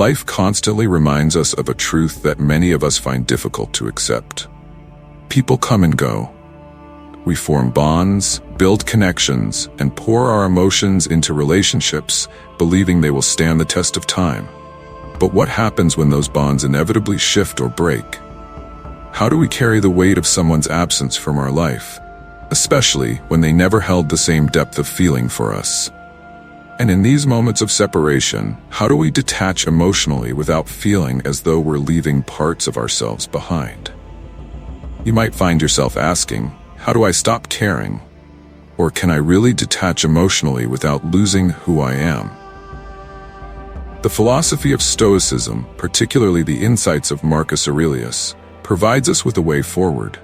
Life constantly reminds us of a truth that many of us find difficult to accept. People come and go. We form bonds, build connections, and pour our emotions into relationships, believing they will stand the test of time. But what happens when those bonds inevitably shift or break? How do we carry the weight of someone's absence from our life, especially when they never held the same depth of feeling for us? And in these moments of separation, how do we detach emotionally without feeling as though we're leaving parts of ourselves behind? You might find yourself asking, how do I stop caring? Or can I really detach emotionally without losing who I am? The philosophy of Stoicism, particularly the insights of Marcus Aurelius, provides us with a way forward.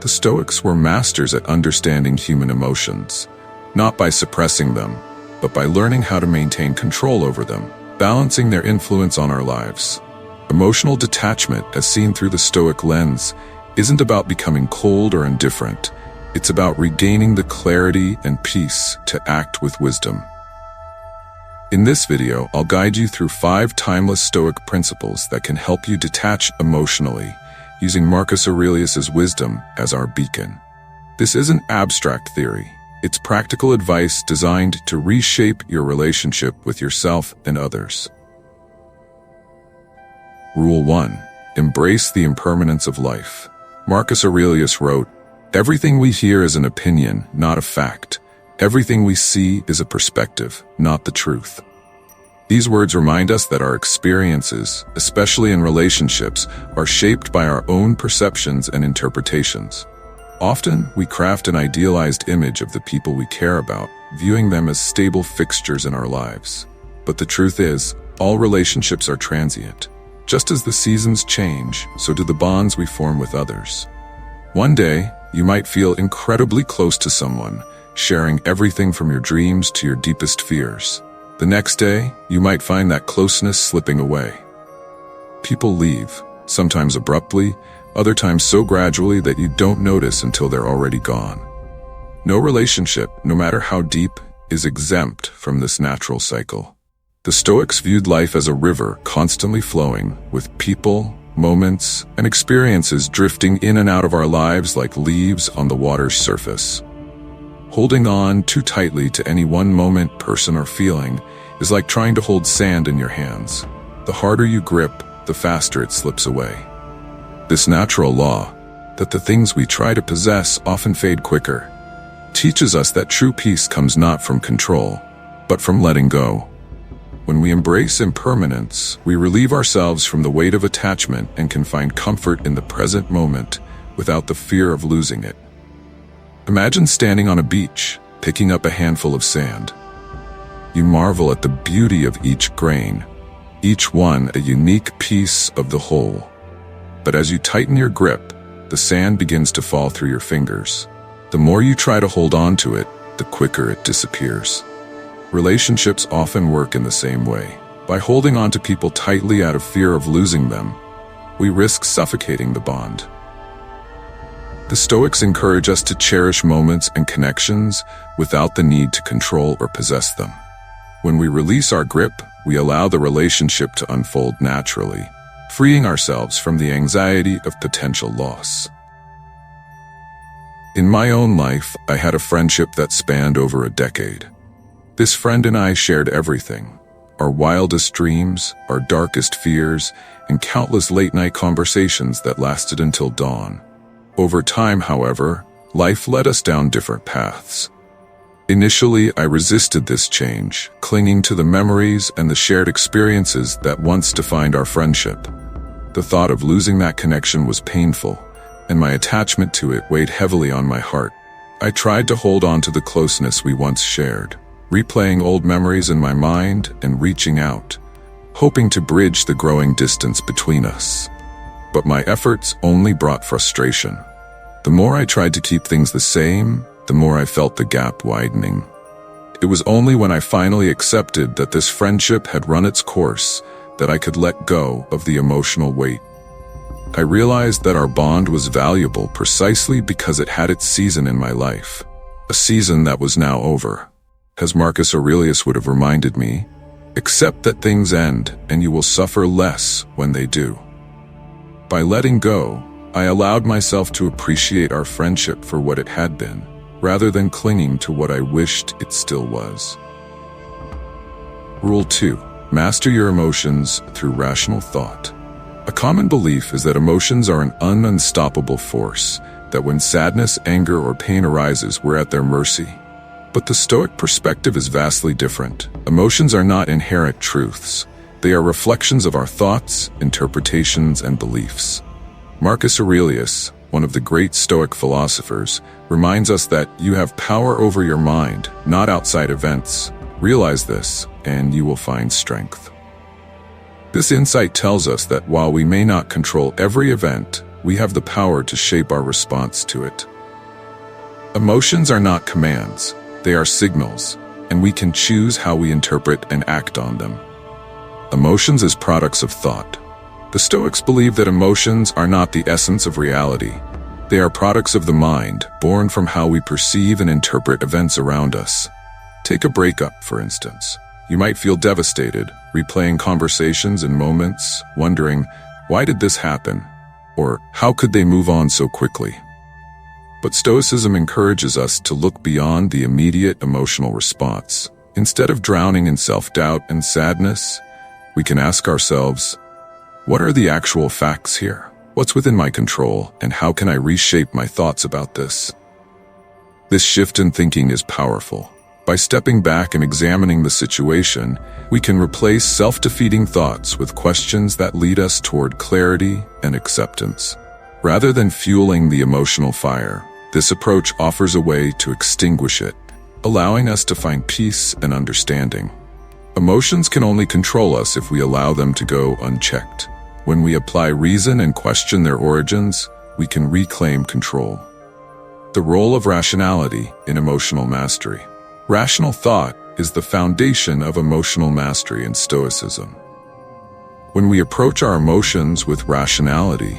The Stoics were masters at understanding human emotions, not by suppressing them, but by learning how to maintain control over them, balancing their influence on our lives. Emotional detachment, as seen through the Stoic lens, isn't about becoming cold or indifferent. It's about regaining the clarity and peace to act with wisdom. In this video, I'll guide you through 5 timeless Stoic principles that can help you detach emotionally, using Marcus Aurelius' wisdom as our beacon. This isn't abstract theory. It's practical advice designed to reshape your relationship with yourself and others. Rule 1. Embrace the impermanence of life. Marcus Aurelius wrote, "Everything we hear is an opinion, not a fact. Everything we see is a perspective, not the truth." These words remind us that our experiences, especially in relationships, are shaped by our own perceptions and interpretations. Often, we craft an idealized image of the people we care about, viewing them as stable fixtures in our lives. But the truth is, all relationships are transient. Just as the seasons change, so do the bonds we form with others. One day, you might feel incredibly close to someone, sharing everything from your dreams to your deepest fears. The next day, you might find that closeness slipping away. People leave, sometimes abruptly, other times so gradually that you don't notice until they're already gone. No relationship, no matter how deep, is exempt from this natural cycle. The Stoics viewed life as a river constantly flowing, with people, moments, and experiences drifting in and out of our lives like leaves on the water's surface. Holding on too tightly to any one moment, person, or feeling is like trying to hold sand in your hands. The harder you grip, the faster it slips away. This natural law, that the things we try to possess often fade quicker, teaches us that true peace comes not from control, but from letting go. When we embrace impermanence, we relieve ourselves from the weight of attachment and can find comfort in the present moment without the fear of losing it. Imagine standing on a beach, picking up a handful of sand. You marvel at the beauty of each grain, each one a unique piece of the whole. But as you tighten your grip, the sand begins to fall through your fingers. The more you try to hold on to it, the quicker it disappears. Relationships often work in the same way. By holding on to people tightly out of fear of losing them, we risk suffocating the bond. The Stoics encourage us to cherish moments and connections without the need to control or possess them. When we release our grip, we allow the relationship to unfold naturally, freeing ourselves from the anxiety of potential loss. In my own life, I had a friendship that spanned over a decade. This friend and I shared everything: our wildest dreams, our darkest fears, and countless late-night conversations that lasted until dawn. Over time, however, life led us down different paths. Initially, I resisted this change, clinging to the memories and the shared experiences that once defined our friendship. The thought of losing that connection was painful, and my attachment to it weighed heavily on my heart. I tried to hold on to the closeness we once shared, replaying old memories in my mind and reaching out, hoping to bridge the growing distance between us. But my efforts only brought frustration. The more I tried to keep things the same, the more I felt the gap widening. It was only when I finally accepted that this friendship had run its course that I could let go of the emotional weight. I realized that our bond was valuable precisely because it had its season in my life, a season that was now over. As Marcus Aurelius would have reminded me, Accept that things end, and you will suffer less when they do. By letting go, I allowed myself to appreciate our friendship for what it had been, rather than clinging to what I wished it still was. Rule 2. Master your emotions through rational thought. A common belief is that emotions are an unstoppable force, that when sadness, anger, or pain arises, we're at their mercy. But the Stoic perspective is vastly different. Emotions are not inherent truths. They are reflections of our thoughts, interpretations, and beliefs. Marcus Aurelius, one of the great Stoic philosophers, reminds us that you have power over your mind, not outside events. Realize this, and you will find strength. This insight tells us that while we may not control every event, we have the power to shape our response to it. Emotions are not commands. They are signals, and we can choose how we interpret and act on them. Emotions as products of thought. The Stoics believe that emotions are not the essence of reality. They are products of the mind, born from how we perceive and interpret events around us. Take a breakup, for instance. You might feel devastated, replaying conversations and moments, wondering, why did this happen? Or how could they move on so quickly? But Stoicism encourages us to look beyond the immediate emotional response. Instead of drowning in self-doubt and sadness, we can ask ourselves, what are the actual facts here? What's within my control, and how can I reshape my thoughts about this? This shift in thinking is powerful. By stepping back and examining the situation, we can replace self-defeating thoughts with questions that lead us toward clarity and acceptance. Rather than fueling the emotional fire, this approach offers a way to extinguish it, allowing us to find peace and understanding. Emotions can only control us if we allow them to go unchecked. When we apply reason and question their origins, we can reclaim control. The role of rationality in emotional mastery. Rational thought is the foundation of emotional mastery in Stoicism. When we approach our emotions with rationality,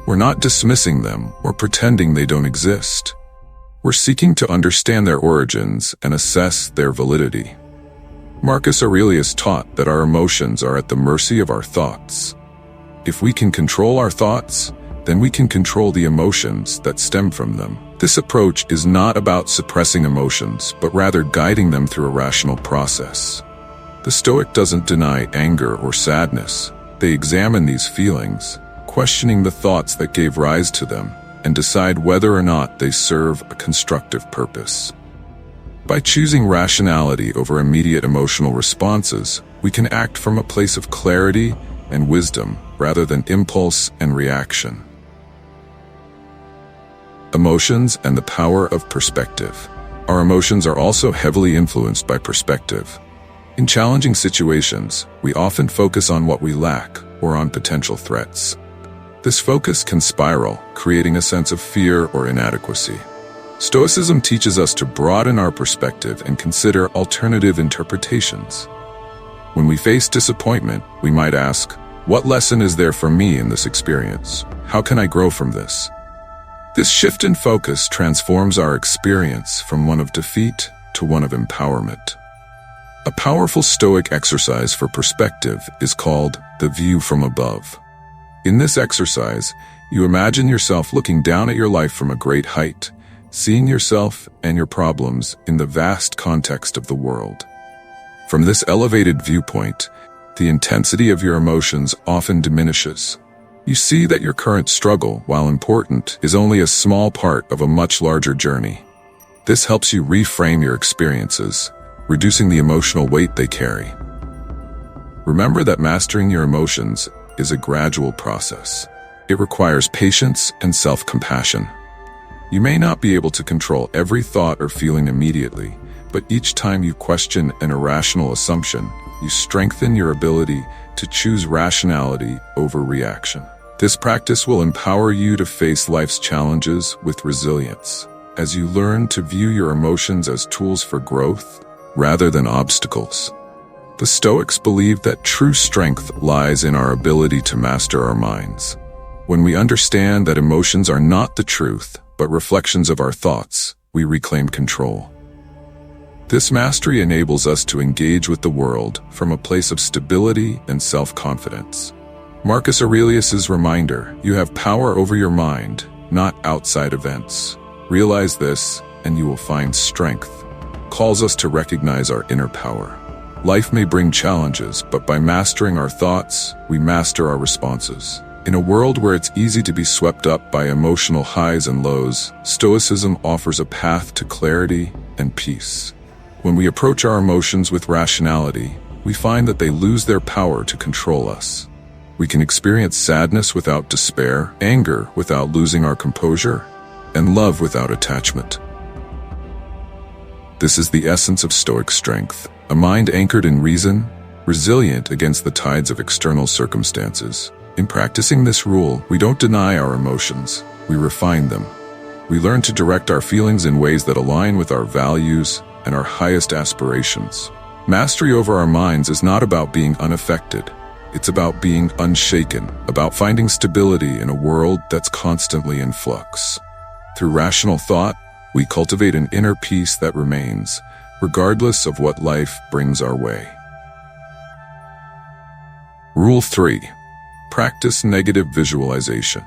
we're not dismissing them or pretending they don't exist. We're seeking to understand their origins and assess their validity. Marcus Aurelius taught that our emotions are at the mercy of our thoughts. If we can control our thoughts, then we can control the emotions that stem from them. This approach is not about suppressing emotions, but rather guiding them through a rational process. The Stoic doesn't deny anger or sadness. They examine these feelings, questioning the thoughts that gave rise to them, and decide whether or not they serve a constructive purpose. By choosing rationality over immediate emotional responses, we can act from a place of clarity and wisdom rather than impulse and reaction. Emotions and the power of perspective. Our emotions are also heavily influenced by perspective. In challenging situations, we often focus on what we lack or on potential threats. This focus can spiral, creating a sense of fear or inadequacy. Stoicism teaches us to broaden our perspective and consider alternative interpretations. When we face disappointment, we might ask, what lesson is there for me in this experience? How can I grow from this? This shift in focus transforms our experience from one of defeat to one of empowerment. A powerful Stoic exercise for perspective is called the view from above. In this exercise, you imagine yourself looking down at your life from a great height, seeing yourself and your problems in the vast context of the world. From this elevated viewpoint, the intensity of your emotions often diminishes. You see that your current struggle, while important, is only a small part of a much larger journey. This helps you reframe your experiences, reducing the emotional weight they carry. Remember that mastering your emotions is a gradual process. It requires patience and self-compassion. You may not be able to control every thought or feeling immediately, but each time you question an irrational assumption, you strengthen your ability to choose rationality over reaction. This practice will empower you to face life's challenges with resilience, as you learn to view your emotions as tools for growth rather than obstacles. The Stoics believe that true strength lies in our ability to master our minds. When we understand that emotions are not the truth, but reflections of our thoughts, we reclaim control. This mastery enables us to engage with the world from a place of stability and self-confidence. Marcus Aurelius's reminder, you have power over your mind, not outside events. Realize this, and you will find strength, calls us to recognize our inner power. Life may bring challenges, but by mastering our thoughts, we master our responses. In a world where it's easy to be swept up by emotional highs and lows, Stoicism offers a path to clarity and peace. When we approach our emotions with rationality, we find that they lose their power to control us. We can experience sadness without despair, anger without losing our composure, and love without attachment. This is the essence of Stoic strength, a mind anchored in reason, resilient against the tides of external circumstances. In practicing this rule, we don't deny our emotions, we refine them. We learn to direct our feelings in ways that align with our values and our highest aspirations. Mastery over our minds is not about being unaffected. It's about being unshaken, about finding stability in a world that's constantly in flux. Through rational thought, we cultivate an inner peace that remains, regardless of what life brings our way. Rule 3. Practice negative visualization.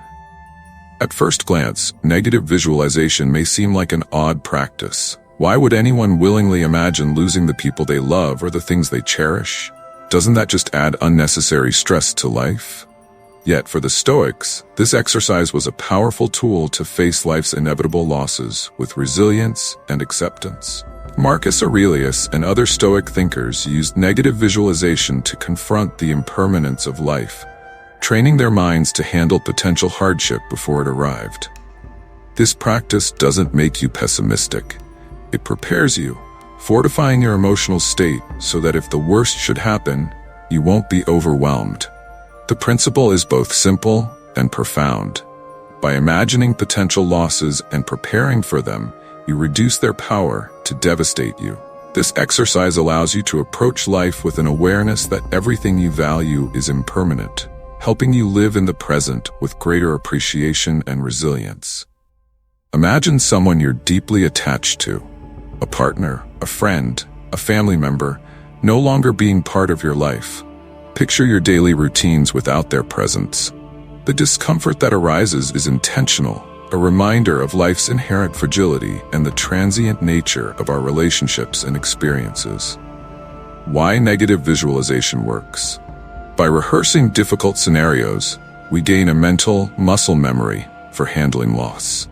At first glance, negative visualization may seem like an odd practice. Why would anyone willingly imagine losing the people they love or the things they cherish? Doesn't that just add unnecessary stress to life? Yet for the Stoics, this exercise was a powerful tool to face life's inevitable losses with resilience and acceptance. Marcus Aurelius and other Stoic thinkers used negative visualization to confront the impermanence of life, training their minds to handle potential hardship before it arrived. This practice doesn't make you pessimistic. It prepares you, fortifying your emotional state so that if the worst should happen, you won't be overwhelmed. The principle is both simple and profound. By imagining potential losses and preparing for them, you reduce their power to devastate you. This exercise allows you to approach life with an awareness that everything you value is impermanent, helping you live in the present with greater appreciation and resilience. Imagine someone you're deeply attached to, a partner, a friend, a family member, no longer being part of your life. Picture your daily routines without their presence. The discomfort that arises is intentional, a reminder of life's inherent fragility and the transient nature of our relationships and experiences. Why negative visualization works? By rehearsing difficult scenarios, we gain a mental muscle memory for handling loss.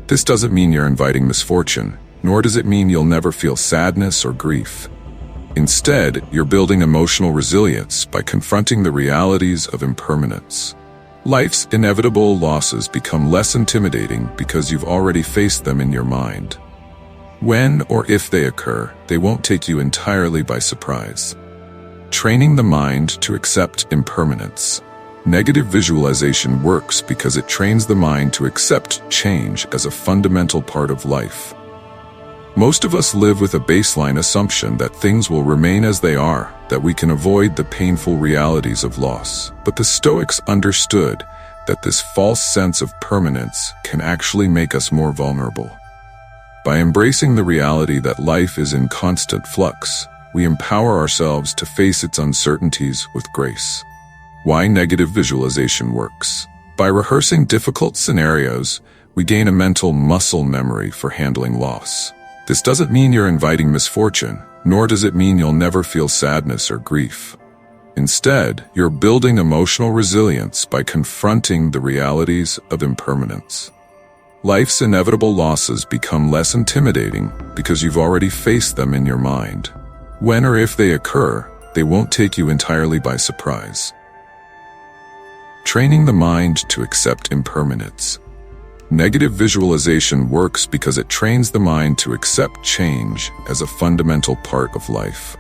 This doesn't mean you're inviting misfortune, nor does it mean you'll never feel sadness or grief. Instead, you're building emotional resilience by confronting the realities of impermanence. Life's inevitable losses become less intimidating because you've already faced them in your mind. When or if they occur, they won't take you entirely by surprise. Training the mind to accept impermanence. Negative visualization works because it trains the mind to accept change as a fundamental part of life. Most of us live with a baseline assumption that things will remain as they are, that we can avoid the painful realities of loss. But the Stoics understood that this false sense of permanence can actually make us more vulnerable. By embracing the reality that life is in constant flux, we empower ourselves to face its uncertainties with grace. Why negative visualization works? By rehearsing difficult scenarios, we gain a mental muscle memory for handling loss. This doesn't mean you're inviting misfortune, nor does it mean you'll never feel sadness or grief. Instead, you're building emotional resilience by confronting the realities of impermanence. Life's inevitable losses become less intimidating because you've already faced them in your mind. When or if they occur, they won't take you entirely by surprise. Training the mind to accept impermanence. Negative visualization works because it trains the mind to accept change as a fundamental part of life.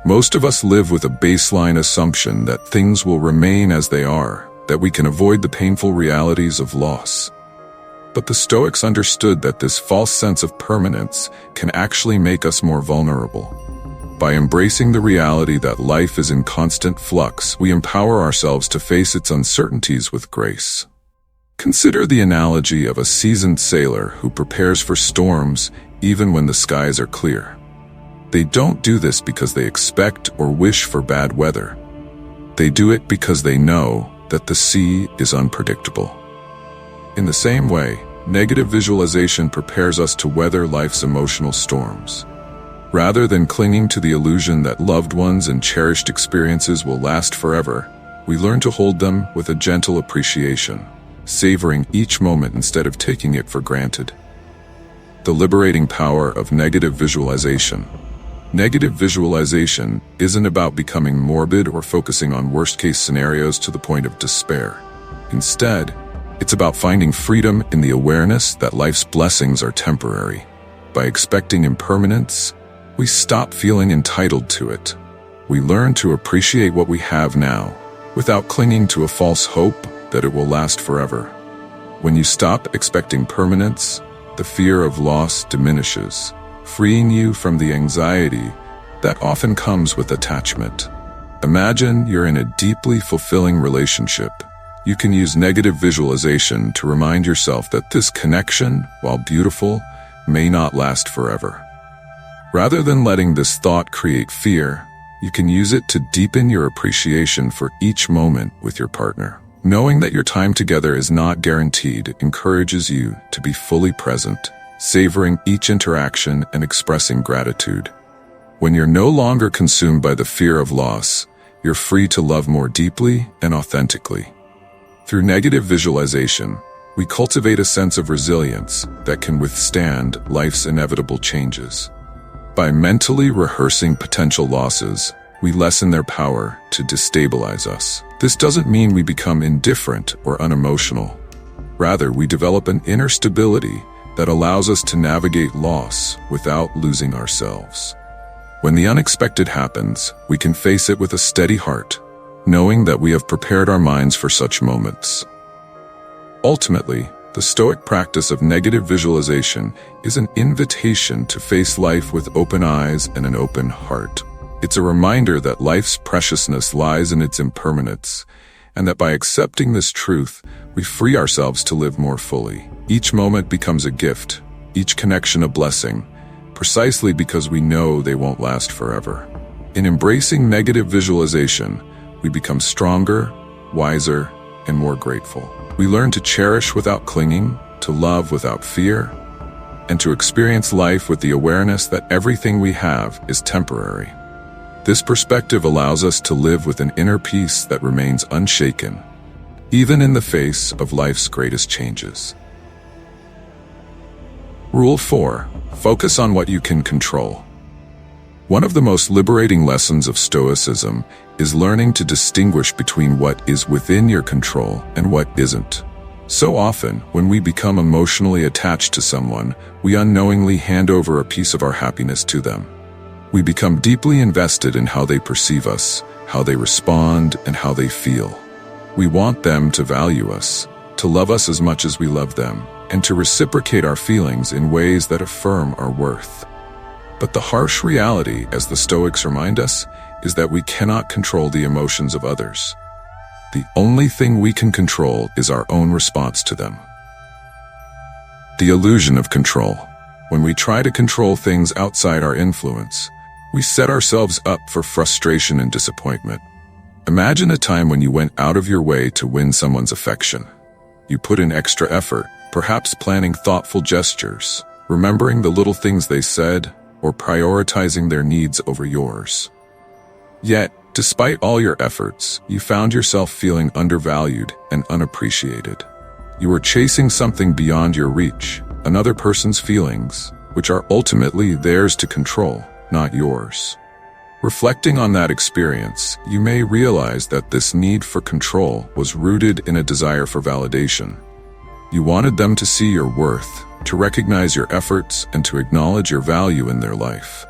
Most of us live with a baseline assumption that things will remain as they are, that we can avoid the painful realities of loss. But the Stoics understood that this false sense of permanence can actually make us more vulnerable. By embracing the reality that life is in constant flux, we empower ourselves to face its uncertainties with grace. Consider the analogy of a seasoned sailor who prepares for storms even when the skies are clear. They don't do this because they expect or wish for bad weather. They do it because they know that the sea is unpredictable. In the same way, negative visualization prepares us to weather life's emotional storms. Rather than clinging to the illusion that loved ones and cherished experiences will last forever, we learn to hold them with a gentle appreciation, savoring each moment instead of taking it for granted. The liberating power of negative visualization. Negative visualization isn't about becoming morbid or focusing on worst-case scenarios to the point of despair. Instead, it's about finding freedom in the awareness that life's blessings are temporary. By expecting impermanence, we stop feeling entitled to it. We learn to appreciate what we have now, without clinging to a false hope that it will last forever. When you stop expecting permanence, the fear of loss diminishes, freeing you from the anxiety that often comes with attachment. Imagine you're in a deeply fulfilling relationship. You can use negative visualization to remind yourself that this connection, while beautiful, may not last forever. Rather than letting this thought create fear, you can use it to deepen your appreciation for each moment with your partner. Knowing that your time together is not guaranteed encourages you to be fully present, savoring each interaction and expressing gratitude. When you're no longer consumed by the fear of loss, you're free to love more deeply and authentically. Through negative visualization, we cultivate a sense of resilience that can withstand life's inevitable changes. By mentally rehearsing potential losses, we lessen their power to destabilize us. This doesn't mean we become indifferent or unemotional. Rather, we develop an inner stability that allows us to navigate loss without losing ourselves. When the unexpected happens, we can face it with a steady heart, knowing that we have prepared our minds for such moments. Ultimately, the Stoic practice of negative visualization is an invitation to face life with open eyes and an open heart. It's a reminder that life's preciousness lies in its impermanence, and that by accepting this truth, we free ourselves to live more fully. Each moment becomes a gift, each connection a blessing, precisely because we know they won't last forever. In embracing negative visualization, we become stronger, wiser, and more grateful. We learn to cherish without clinging, to love without fear, and to experience life with the awareness that everything we have is temporary. This perspective allows us to live with an inner peace that remains unshaken, even in the face of life's greatest changes. Rule 4. Focus on what you can control. One of the most liberating lessons of Stoicism is learning to distinguish between what is within your control and what isn't. So often, when we become emotionally attached to someone, we unknowingly hand over a piece of our happiness to them. We become deeply invested in how they perceive us, how they respond, and how they feel. We want them to value us, to love us as much as we love them, and to reciprocate our feelings in ways that affirm our worth. But the harsh reality, as the Stoics remind us, is that we cannot control the emotions of others. The only thing we can control is our own response to them. The illusion of control. When we try to control things outside our influence, we set ourselves up for frustration and disappointment. Imagine a time when you went out of your way to win someone's affection. You put in extra effort, perhaps planning thoughtful gestures, remembering the little things they said, or prioritizing their needs over yours. Yet, despite all your efforts, you found yourself feeling undervalued and unappreciated. You were chasing something beyond your reach, another person's feelings, which are ultimately theirs to control, not yours. Reflecting on that experience, you may realize that this need for control was rooted in a desire for validation. You wanted them to see your worth, to recognize your efforts, and to acknowledge your value in their life.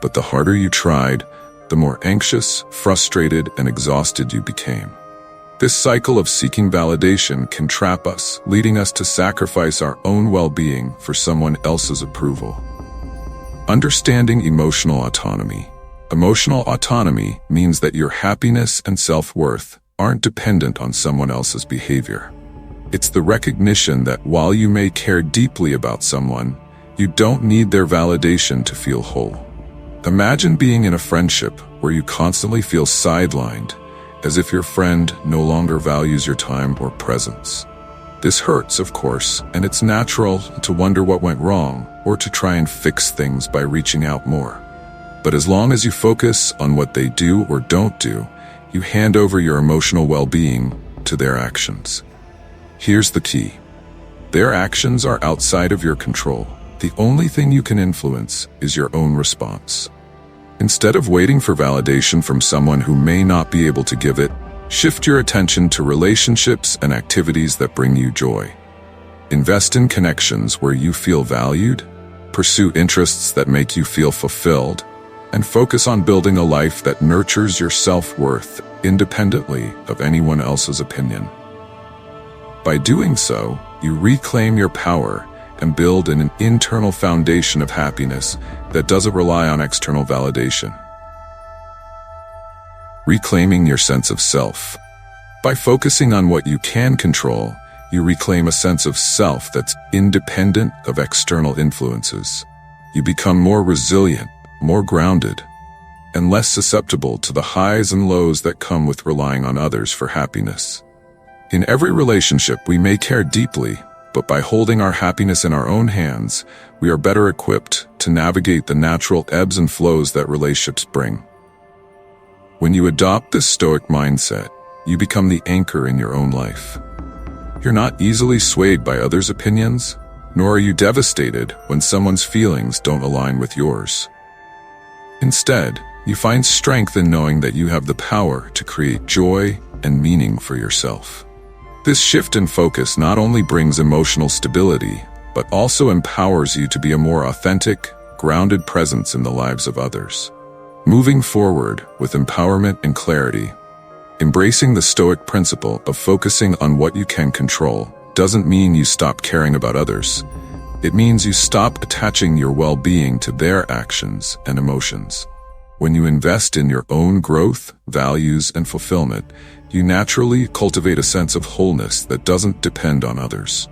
But the harder you tried, the more anxious, frustrated, and exhausted you became. This cycle of seeking validation can trap us, leading us to sacrifice our own well-being for someone else's approval. Understanding emotional autonomy. Emotional autonomy means that your happiness and self-worth aren't dependent on someone else's behavior. It's the recognition that while you may care deeply about someone, you don't need their validation to feel whole. Imagine being in a friendship where you constantly feel sidelined, as if your friend no longer values your time or presence. This hurts, of course, and it's natural to wonder what went wrong or to try and fix things by reaching out more. But as long as you focus on what they do or don't do, you hand over your emotional well-being to their actions. Here's the key. Their actions are outside of your control. The only thing you can influence is your own response. Instead of waiting for validation from someone who may not be able to give it, shift your attention to relationships and activities that bring you joy. Invest in connections where you feel valued, pursue interests that make you feel fulfilled, and focus on building a life that nurtures your self-worth independently of anyone else's opinion. By doing so, you reclaim your power and build an internal foundation of happiness that doesn't rely on external validation. Reclaiming your sense of self. By focusing on what you can control, you reclaim a sense of self that's independent of external influences. You become more resilient, more grounded, and less susceptible to the highs and lows that come with relying on others for happiness. In every relationship, we may care deeply, but by holding our happiness in our own hands, we are better equipped to navigate the natural ebbs and flows that relationships bring. When you adopt this Stoic mindset, you become the anchor in your own life. You're not easily swayed by others' opinions, nor are you devastated when someone's feelings don't align with yours. Instead, you find strength in knowing that you have the power to create joy and meaning for yourself. This shift in focus not only brings emotional stability, but also empowers you to be a more authentic, grounded presence in the lives of others. Moving forward with empowerment and clarity, embracing the Stoic principle of focusing on what you can control doesn't mean you stop caring about others. It means you stop attaching your well-being to their actions and emotions. When you invest in your own growth, values, and fulfillment, you naturally cultivate a sense of wholeness that doesn't depend on others.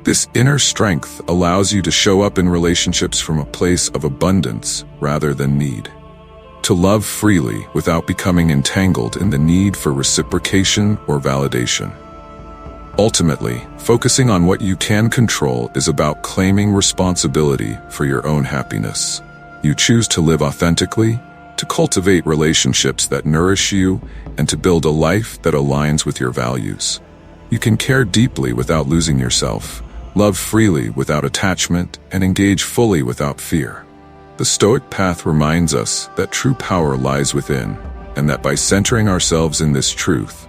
This inner strength allows you to show up in relationships from a place of abundance rather than need. To love freely without becoming entangled in the need for reciprocation or validation. Ultimately, focusing on what you can control is about claiming responsibility for your own happiness. You choose to live authentically, to cultivate relationships that nourish you, and to build a life that aligns with your values. You can care deeply without losing yourself, love freely without attachment, and engage fully without fear. The Stoic path reminds us that true power lies within, and that by centering ourselves in this truth,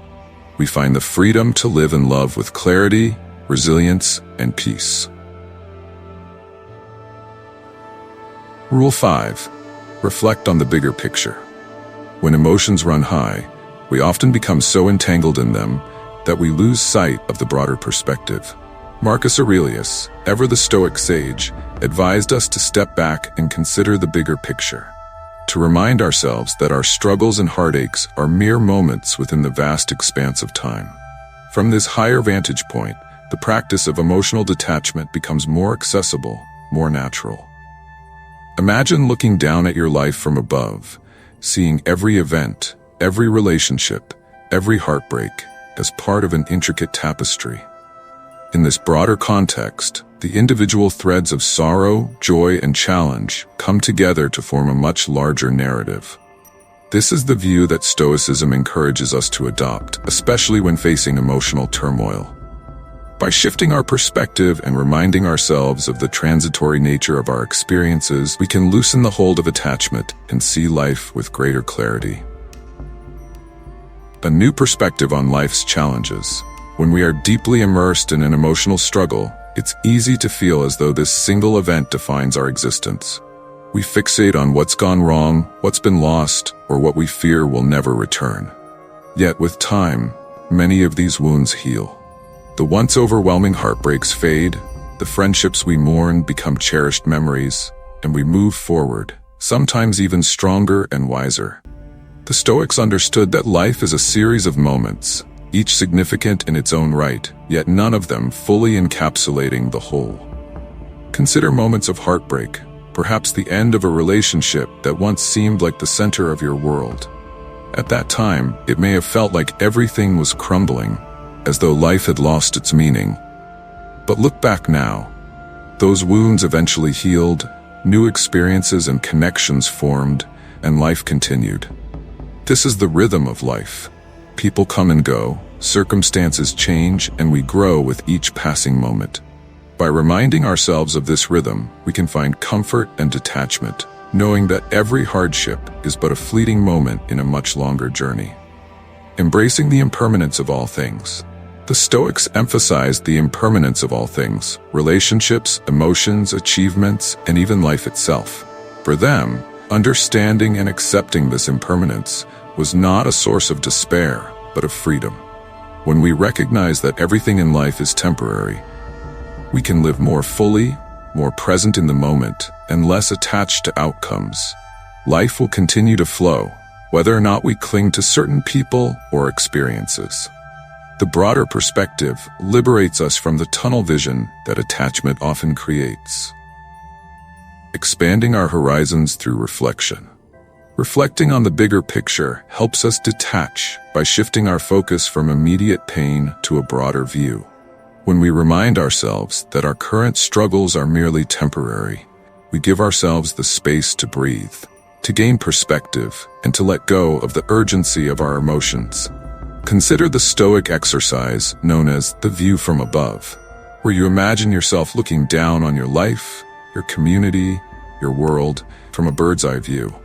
we find the freedom to live and love with clarity, resilience, and peace. Rule 5. Reflect on the bigger picture. When emotions run high, we often become so entangled in them that we lose sight of the broader perspective. Marcus Aurelius, ever the Stoic sage, advised us to step back and consider the bigger picture, to remind ourselves that our struggles and heartaches are mere moments within the vast expanse of time. From this higher vantage point, the practice of emotional detachment becomes more accessible, more natural. Imagine looking down at your life from above, seeing every event, every relationship, every heartbreak as part of an intricate tapestry. In this broader context, the individual threads of sorrow, joy, and challenge come together to form a much larger narrative. This is the view that Stoicism encourages us to adopt, especially when facing emotional turmoil. By shifting our perspective and reminding ourselves of the transitory nature of our experiences, we can loosen the hold of attachment and see life with greater clarity. A new perspective on life's challenges. When we are deeply immersed in an emotional struggle, it's easy to feel as though this single event defines our existence. We fixate on what's gone wrong, what's been lost, or what we fear will never return. Yet with time, many of these wounds heal. The once overwhelming heartbreaks fade, the friendships we mourn become cherished memories, and we move forward, sometimes even stronger and wiser. The Stoics understood that life is a series of moments, each significant in its own right, yet none of them fully encapsulating the whole. Consider moments of heartbreak, perhaps the end of a relationship that once seemed like the center of your world. At that time, it may have felt like everything was crumbling, as though life had lost its meaning. But look back now. Those wounds eventually healed, new experiences and connections formed, and life continued. This is the rhythm of life. People come and go, circumstances change, and we grow with each passing moment. By reminding ourselves of this rhythm, we can find comfort and detachment, knowing that every hardship is but a fleeting moment in a much longer journey. Embracing the impermanence of all things. The Stoics emphasized the impermanence of all things, relationships, emotions, achievements, and even life itself. For them, understanding and accepting this impermanence was not a source of despair, but of freedom. When we recognize that everything in life is temporary, we can live more fully, more present in the moment, and less attached to outcomes. Life will continue to flow, whether or not we cling to certain people or experiences. The broader perspective liberates us from the tunnel vision that attachment often creates. Expanding our horizons through reflection. Reflecting on the bigger picture helps us detach by shifting our focus from immediate pain to a broader view. When we remind ourselves that our current struggles are merely temporary, we give ourselves the space to breathe, to gain perspective, and to let go of the urgency of our emotions. Consider the Stoic exercise known as the view from above, where you imagine yourself looking down on your life, your community, your world, from a bird's-eye view.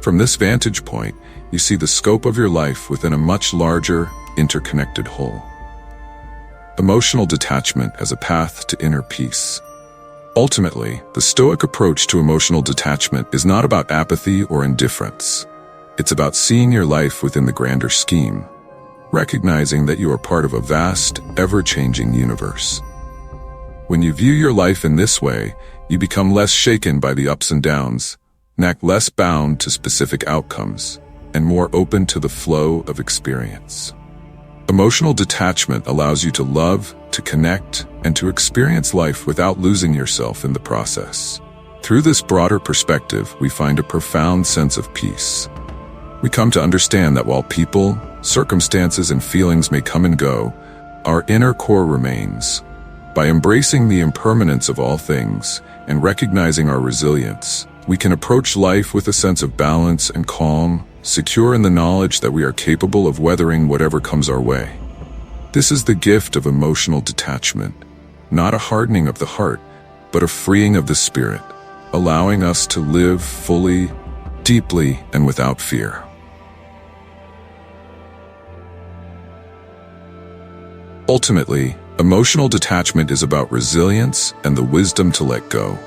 From this vantage point, you see the scope of your life within a much larger, interconnected whole. Emotional detachment as a path to inner peace. Ultimately, the Stoic approach to emotional detachment is not about apathy or indifference. It's about seeing your life within the grander scheme, recognizing that you are part of a vast, ever-changing universe. When you view your life in this way, you become less shaken by the ups and downs, less bound to specific outcomes, and more open to the flow of experience. Emotional detachment allows you to love, to connect, and to experience life without losing yourself in the process. Through this broader perspective, we find a profound sense of peace. We come to understand that while people, circumstances, and feelings may come and go, our inner core remains. By embracing the impermanence of all things and recognizing our resilience, we can approach life with a sense of balance and calm, secure in the knowledge that we are capable of weathering whatever comes our way. This is the gift of emotional detachment, not a hardening of the heart, but a freeing of the spirit, allowing us to live fully, deeply, and without fear. Ultimately, emotional detachment is about resilience and the wisdom to let go.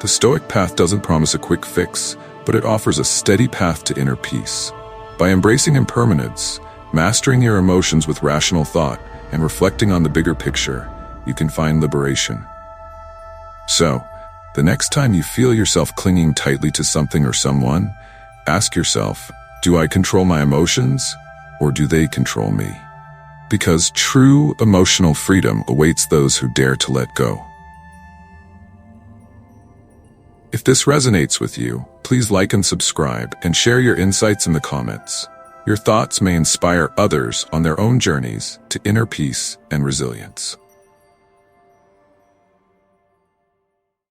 The Stoic path doesn't promise a quick fix, but it offers a steady path to inner peace. By embracing impermanence, mastering your emotions with rational thought, and reflecting on the bigger picture, you can find liberation. So, the next time you feel yourself clinging tightly to something or someone, ask yourself, do I control my emotions, or do they control me? Because true emotional freedom awaits those who dare to let go. If this resonates with you, please like and subscribe and share your insights in the comments. Your thoughts may inspire others on their own journeys to inner peace and resilience.